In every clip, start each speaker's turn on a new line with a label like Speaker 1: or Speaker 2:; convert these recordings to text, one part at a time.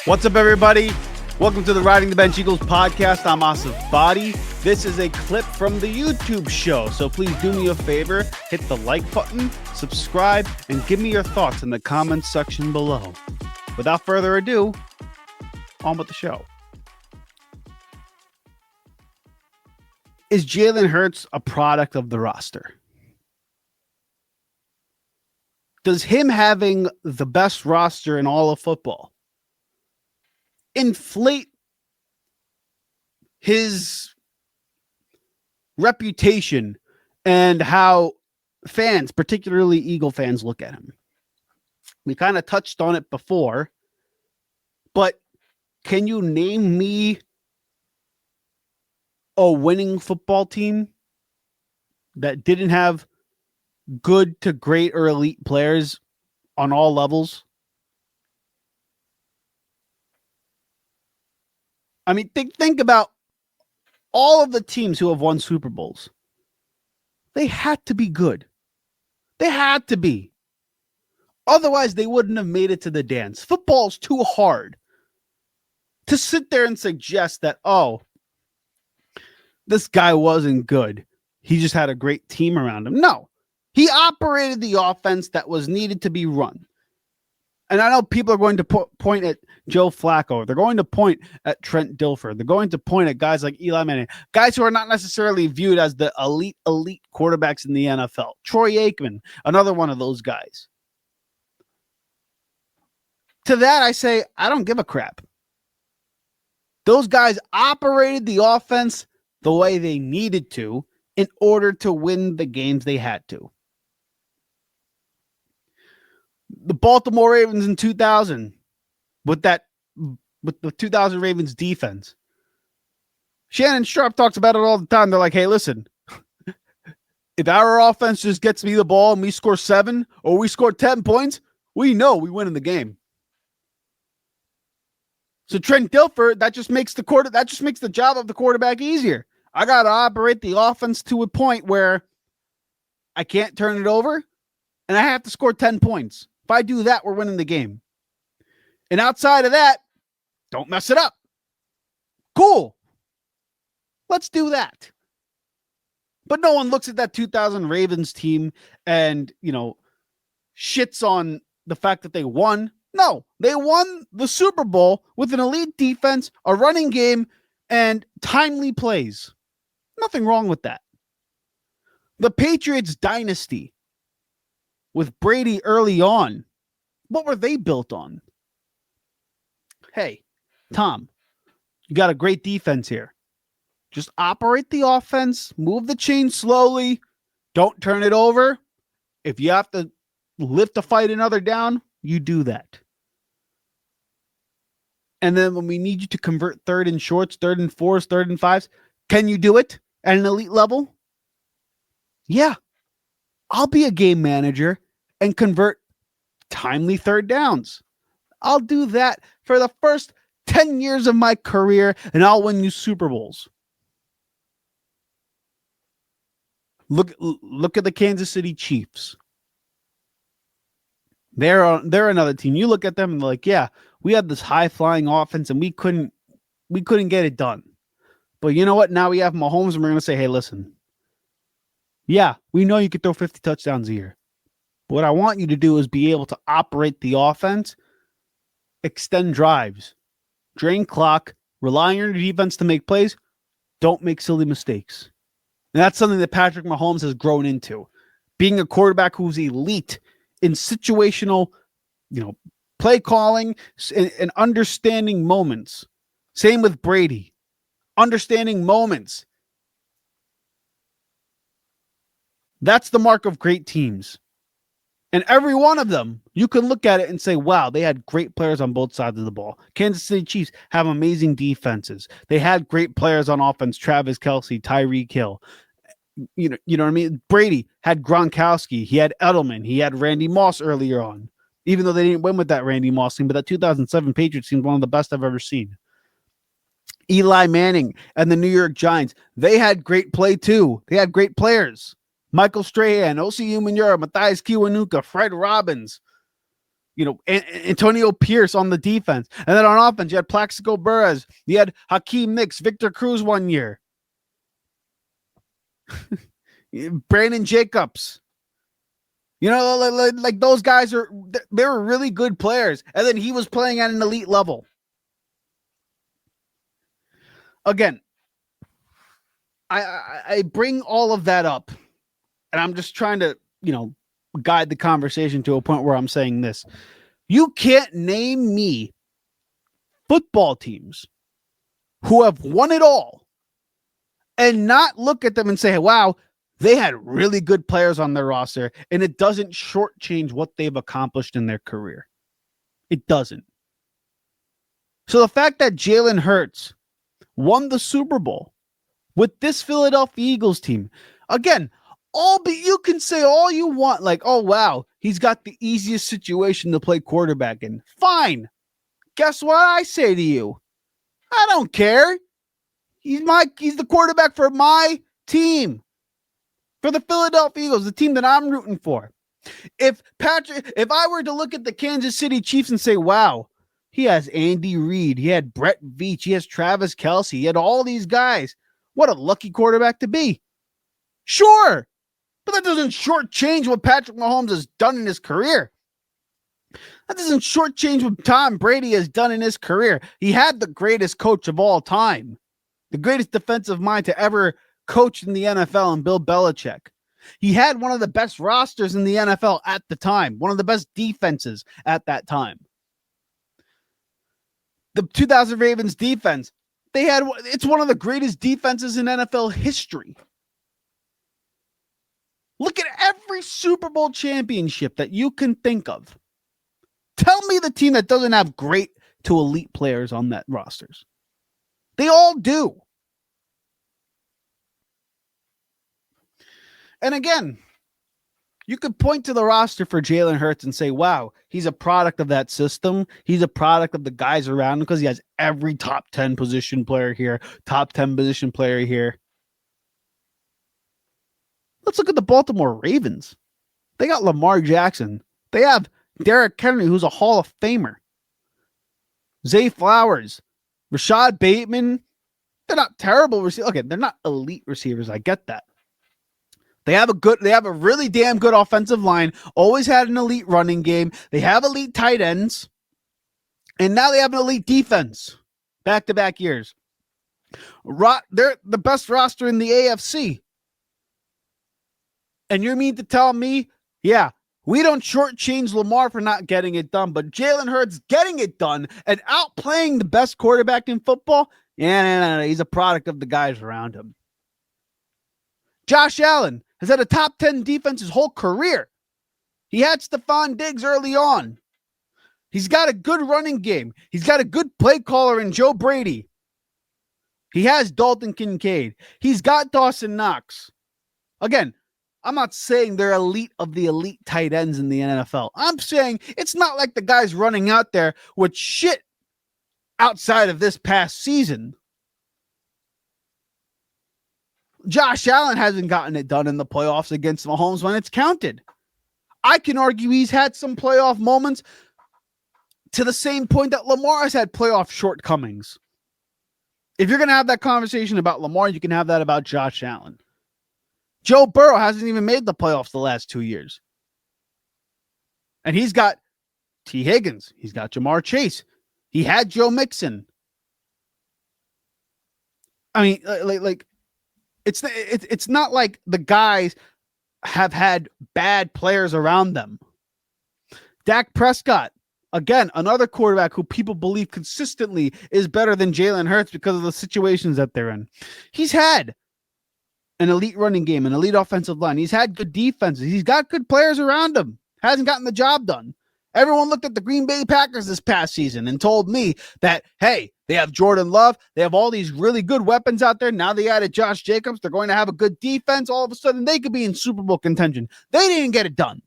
Speaker 1: What's up, everybody? Welcome to the Riding the Bench Eagles podcast. I'm Asif Badi. This is a clip from the YouTube show, so please do me a favor, hit the like button, subscribe, and give me your thoughts in the comments section below. Without further ado, on with the show. Is Jalen Hurts a product of the roster? Does him having the best roster in all of football inflate his reputation and how fans, particularly Eagle fans, look at him? We kind of touched on it before, but can you name me a winning football team that didn't have good to great or elite players on all levels? I mean, think about all of the teams who have won Super Bowls. They had to be good. They had to be. Otherwise, they wouldn't have made it to the dance. Football's too hard to sit there and suggest that, oh, this guy wasn't good. He just had a great team around him. No, he operated the offense that was needed to be run. And I know people are going to point at Joe Flacco. They're going to point at Trent Dilfer. They're going to point at guys like Eli Manning, guys who are not necessarily viewed as the elite quarterbacks in the NFL. Troy Aikman, another one of those guys. To that, I say, I don't give a crap. Those guys operated the offense the way they needed to in order to win the games they had to. The Baltimore Ravens in 2000 with the 2000 Ravens defense. Shannon Sharp talks about it all the time. They're like, hey, listen, if our offense just gets me the ball and we score 7 or we score 10 points, we know we win in the game. So Trent Dilfer, that just makes the job of the quarterback easier. I got to operate the offense to a point where I can't turn it over and I have to score 10 points. If I do that, we're winning the game. And outside of that, don't mess it up. Cool. Let's do that. But no one looks at that 2000 Ravens team and, shits on the fact that they won. No, they won the Super Bowl with an elite defense, a running game, and timely plays. Nothing wrong with that. The Patriots dynasty with Brady early on, what were they built on? Hey, Tom, you got a great defense here. Just operate the offense, move the chain slowly, don't turn it over. If you have to lift a fight another down, you do that. And then when we need you to convert 3rd and shorts, 3rd and 4s, 3rd and 5s, can you do it at an elite level? Yeah. I'll be a game manager and convert timely 3rd downs. I'll do that for the first 10 years of my career, and I'll win you Super Bowls. Look at the Kansas City Chiefs. They're another team. You look at them and they're like, yeah, we had this high-flying offense and we couldn't get it done. But you know what? Now we have Mahomes and we're going to say, hey, listen, yeah, we know you could throw 50 touchdowns a year. But what I want you to do is be able to operate the offense, extend drives, drain clock, rely on your defense to make plays. Don't make silly mistakes. And that's something that Patrick Mahomes has grown into. Being a quarterback who's elite in situational, play calling and understanding moments. Same with Brady. Understanding moments. That's the mark of great teams. And every one of them, you can look at it and say, wow, they had great players on both sides of the ball. Kansas City Chiefs have amazing defenses. They had great players on offense, Travis Kelce, Tyreek Hill. You know what I mean? Brady had Gronkowski. He had Edelman. He had Randy Moss earlier on, even though they didn't win with that Randy Moss team. But that 2007 Patriots team is one of the best I've ever seen. Eli Manning and the New York Giants, they had great play too. They had great players. Michael Strahan, Osi Umenyiora, Matthias Kiwanuka, Fred Robbins. Antonio Pierce on the defense. And then on offense, you had Plaxico Burress. You had Hakeem Nicks, Victor Cruz one year. Brandon Jacobs. Like those guys they were really good players. And then he was playing at an elite level. Again, I bring all of that up, and I'm just trying to, guide the conversation to a point where I'm saying this. You can't name me football teams who have won it all and not look at them and say, wow, they had really good players on their roster, and it doesn't shortchange what they've accomplished in their career. It doesn't. So the fact that Jalen Hurts won the Super Bowl with this Philadelphia Eagles team, again, you can say all you want, like, oh, wow, he's got the easiest situation to play quarterback in. Fine. Guess what I say to you? I don't care. He's the quarterback for my team. For the Philadelphia Eagles, the team that I'm rooting for. If I were to look at the Kansas City Chiefs and say, wow, he has Andy Reid, he had Brett Veach, he has Travis Kelce, he had all these guys. What a lucky quarterback to be. Sure, but that doesn't shortchange what Patrick Mahomes has done in his career. That doesn't shortchange what Tom Brady has done in his career. He had the greatest coach of all time, the greatest defensive mind to ever coach in the NFL, and Bill Belichick. He had one of the best rosters in the NFL at the time, one of the best defenses at that time. The 2000 Ravens defense, it's one of the greatest defenses in NFL history. Look at every Super Bowl championship that you can think of. Tell me the team that doesn't have great to elite players on that rosters. They all do. And again, you could point to the roster for Jalen Hurts and say, wow, he's a product of that system. He's a product of the guys around him because he has every top 10 position player here, top 10 position player here. Let's look at the Baltimore Ravens. They got Lamar Jackson. They have Derrick Henry, who's a Hall of Famer. Zay Flowers, Rashad Bateman. They're not terrible receivers. Okay, they're not elite receivers. I get that. They have a really damn good offensive line, always had an elite running game. They have elite tight ends, and now they have an elite defense back-to-back years. They're the best roster in the AFC. And you mean to tell me, yeah, we don't shortchange Lamar for not getting it done, but Jalen Hurts getting it done and outplaying the best quarterback in football? Yeah, no. He's a product of the guys around him. Josh Allen has had a top 10 defense his whole career. He had Stephon Diggs early on. He's got a good running game. He's got a good play caller in Joe Brady. He has Dalton Kincaid. He's got Dawson Knox. Again, I'm not saying they're elite of the elite tight ends in the NFL. I'm saying it's not like the guys running out there with shit outside of this past season. Josh Allen hasn't gotten it done in the playoffs against Mahomes when it's counted. I can argue he's had some playoff moments to the same point that Lamar has had playoff shortcomings. If you're going to have that conversation about Lamar, you can have that about Josh Allen. Joe Burrow hasn't even made the playoffs the last 2 years. And he's got T. Higgins. He's got Jamar Chase. He had Joe Mixon. I mean, it's not like the guys have had bad players around them. Dak Prescott, again, another quarterback who people believe consistently is better than Jalen Hurts because of the situations that they're in. He's had an elite running game, an elite offensive line. He's had good defenses. He's got good players around him. Hasn't gotten the job done. Everyone looked at the Green Bay Packers this past season and told me that, hey, they have Jordan Love. They have all these really good weapons out there. Now they added Josh Jacobs. They're going to have a good defense. All of a sudden, they could be in Super Bowl contention. They didn't get it done.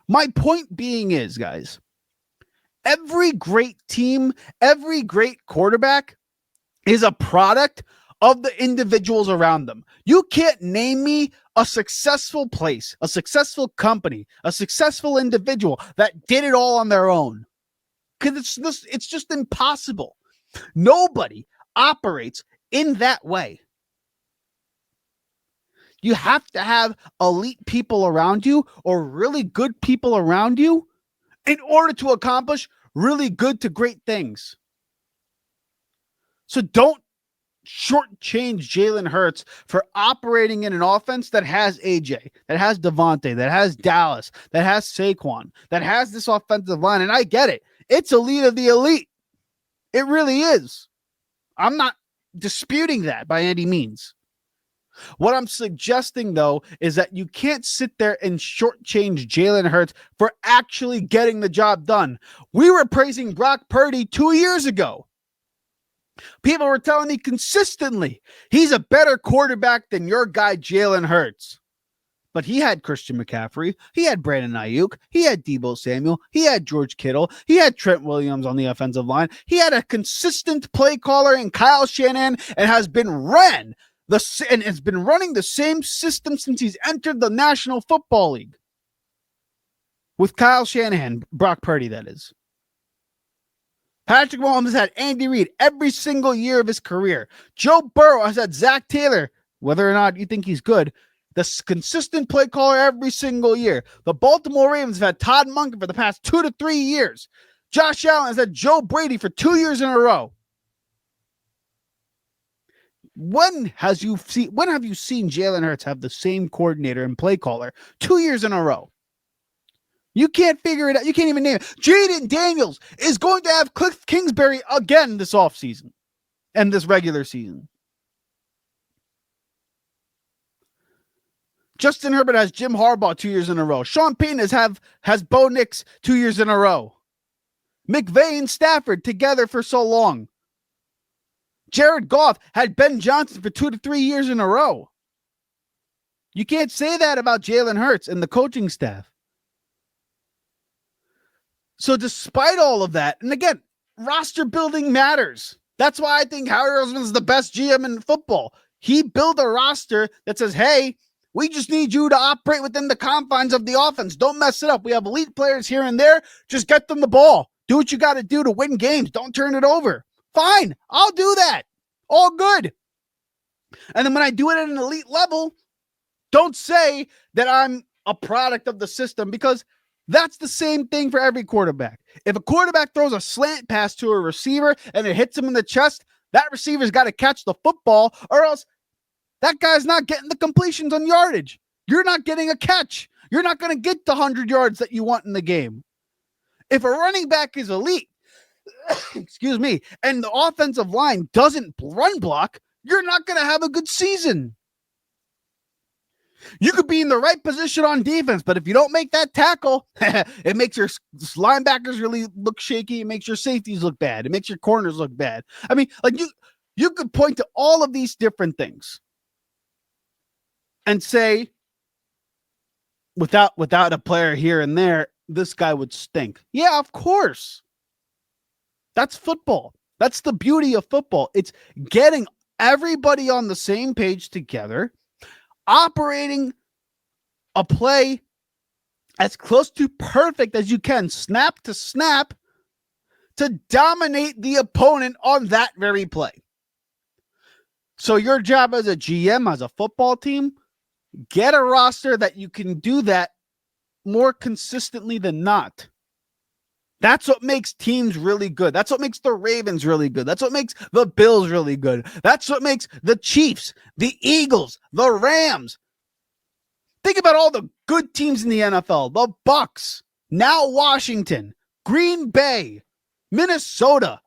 Speaker 1: My point being is, guys, every great team, every great quarterback is a product of the individuals around them. You can't name me a successful place, a successful company, a successful individual that did it all on their own. Because it's just impossible. Nobody operates in that way. You have to have elite people around you or really good people around you in order to accomplish really good to great things. So don't shortchange Jalen Hurts for operating in an offense that has AJ, that has Devontae, that has Dallas, that has Saquon, that has this offensive line. And I get it. It's elite of the elite. It really is. I'm not disputing that by any means. What I'm suggesting, though, is that you can't sit there and shortchange Jalen Hurts for actually getting the job done. We were praising Brock Purdy 2 years ago. People were telling me consistently, he's a better quarterback than your guy, Jalen Hurts. But he had Christian McCaffrey. He had Brandon Ayuk. He had Deebo Samuel. He had George Kittle. He had Trent Williams on the offensive line. He had a consistent play caller in Kyle Shanahan and has been running the same system since he's entered the National Football League. With Kyle Shanahan, Brock Purdy, that is. Patrick Mahomes has had Andy Reid every single year of his career. Joe Burrow has had Zach Taylor, whether or not you think he's good, the consistent play caller every single year. The Baltimore Ravens have had Todd Monken for the past 2 to 3 years. Josh Allen has had Joe Brady for 2 years in a row. When have you seen Jalen Hurts have the same coordinator and play caller 2 years in a row? You can't figure it out. You can't even name it. Jaden Daniels is going to have Cliff Kingsbury again this offseason and this regular season. Justin Herbert has Jim Harbaugh 2 years in a row. Sean Payton has Bo Nix 2 years in a row. McVay and Stafford together for so long. Jared Goff had Ben Johnson for 2 to 3 years in a row. You can't say that about Jalen Hurts and the coaching staff. So despite all of that, and again, roster building matters. That's why I think Howie Roseman is the best GM in football. He built a roster that says, hey, we just need you to operate within the confines of the offense. Don't mess it up. We have elite players here and there. Just get them the ball. Do what you got to do to win games. Don't turn it over. Fine. I'll do that. All good. And then when I do it at an elite level, don't say that I'm a product of the system, because that's the same thing for every quarterback. If a quarterback throws a slant pass to a receiver and it hits him in the chest, that receiver's got to catch the football, or else that guy's not getting the completions on yardage. You're not getting a catch. You're not going to get the 100 yards that you want in the game. If a running back is elite, excuse me, and the offensive line doesn't run block, you're not going to have a good season. You could be in the right position on defense, but if you don't make that tackle, it makes your linebackers really look shaky. It makes your safeties look bad. It makes your corners look bad. I mean, like you could point to all of these different things and say, without a player here and there, this guy would stink. Yeah, of course. That's football. That's the beauty of football. It's getting everybody on the same page together, operating a play as close to perfect as you can, snap to snap, to dominate the opponent on that very play. So your job as a GM, as a football team, get a roster that you can do that more consistently than not. That's what makes teams really good. That's what makes the Ravens really good. That's what makes the Bills really good. That's what makes the Chiefs, the Eagles, the Rams. Think about all the good teams in the NFL. The Bucks, now Washington, Green Bay, Minnesota,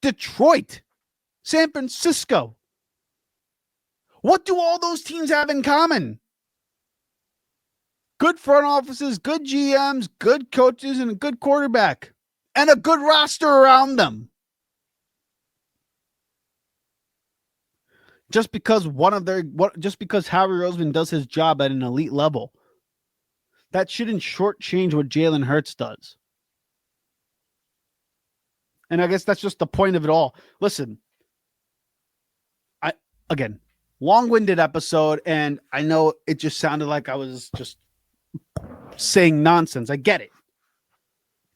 Speaker 1: Detroit, San Francisco. What do all those teams have in common? Good front offices, good GMs, good coaches, and a good quarterback, and a good roster around them. Just because Howie Roseman does his job at an elite level, that shouldn't shortchange what Jalen Hurts does. And I guess that's just the point of it all. Listen, again, long-winded episode, and I know it just sounded like I was just saying nonsense. I get it.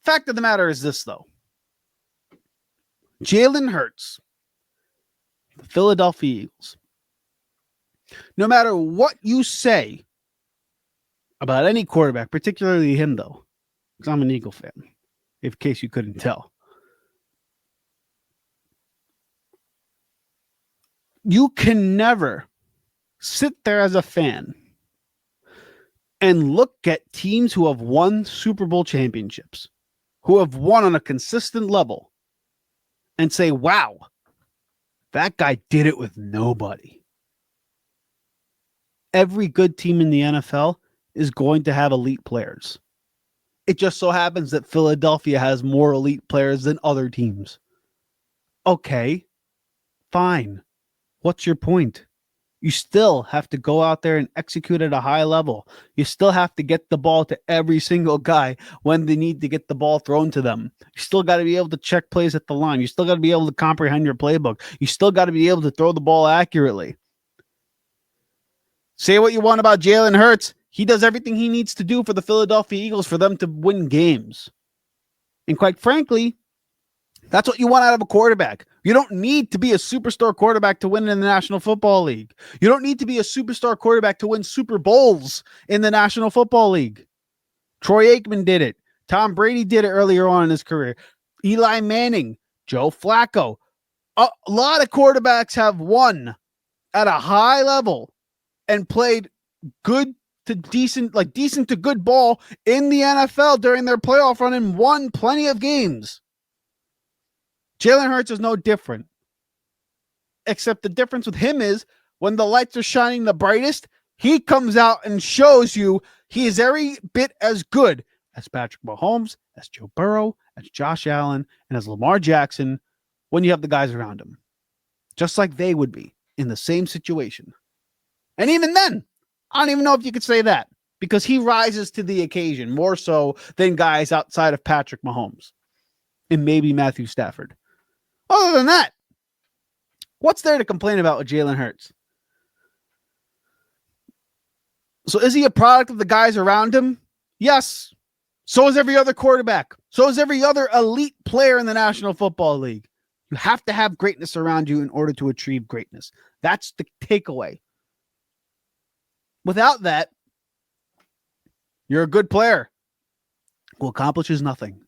Speaker 1: Fact of the matter is this, though. Jalen Hurts, the Philadelphia Eagles, no matter what you say about any quarterback, particularly him, though, because I'm an Eagle fan, in case you couldn't tell, you can never sit there as a fan and look at teams who have won Super Bowl championships, who have won on a consistent level, and say, wow, that guy did it with nobody. Every good team in the NFL is going to have elite players. It just so happens that Philadelphia has more elite players than other teams. Okay, fine. What's your point? You still have to go out there and execute at a high level. You still have to get the ball to every single guy when they need to get the ball thrown to them. You still got to be able to check plays at the line. You still got to be able to comprehend your playbook. You still got to be able to throw the ball accurately. Say what you want about Jalen Hurts. He does everything he needs to do for the Philadelphia Eagles for them to win games. And quite frankly, that's what you want out of a quarterback. You don't need to be a superstar quarterback to win in the National Football League. You don't need to be a superstar quarterback to win Super Bowls in the National Football League. Troy Aikman did it. Tom Brady did it earlier on in his career. Eli Manning, Joe Flacco. A lot of quarterbacks have won at a high level and played good to decent, like decent to good ball in the NFL during their playoff run and won plenty of games. Jalen Hurts is no different, except the difference with him is when the lights are shining the brightest, he comes out and shows you he is every bit as good as Patrick Mahomes, as Joe Burrow, as Josh Allen, and as Lamar Jackson when you have the guys around him, just like they would be in the same situation. And even then, I don't even know if you could say that because he rises to the occasion more so than guys outside of Patrick Mahomes and maybe Matthew Stafford. Other than that, what's there to complain about with Jalen Hurts? So is he a product of the guys around him? Yes. So is every other quarterback. So is every other elite player in the National Football League. You have to have greatness around you in order to achieve greatness. That's the takeaway. Without that, you're a good player who accomplishes nothing.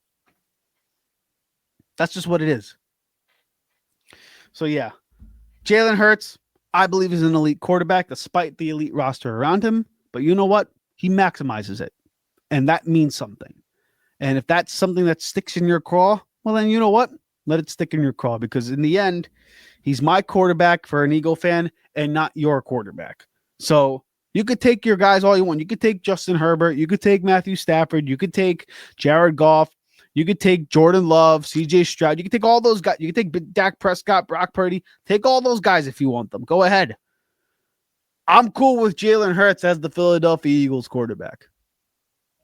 Speaker 1: That's just what it is. So yeah, Jalen Hurts, I believe, is an elite quarterback despite the elite roster around him. But you know what? He maximizes it. And that means something. And if that's something that sticks in your craw, well, then you know what? Let it stick in your craw because in the end, he's my quarterback for an Eagle fan and not your quarterback. So you could take your guys all you want. You could take Justin Herbert. You could take Matthew Stafford. You could take Jared Goff. You could take Jordan Love, CJ Stroud. You could take all those guys. You could take Dak Prescott, Brock Purdy. Take all those guys if you want them. Go ahead. I'm cool with Jalen Hurts as the Philadelphia Eagles quarterback.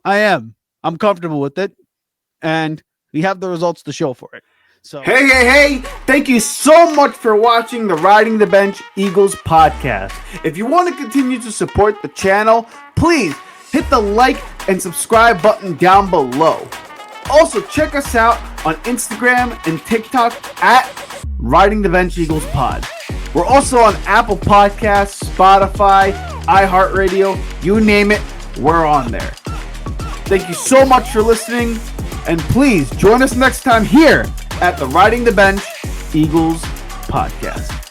Speaker 1: I am. I'm comfortable with it. And we have the results to show for it. So Hey. Thank you so much for watching the Riding the Bench Eagles podcast. If you want to continue to support the channel, please hit the like and subscribe button down below. Also, check us out on Instagram and TikTok at Riding the Bench Eagles Pod. We're also on Apple Podcasts, Spotify, iHeartRadio, you name it, we're on there. Thank you so much for listening, and please join us next time here at the Riding the Bench Eagles Podcast.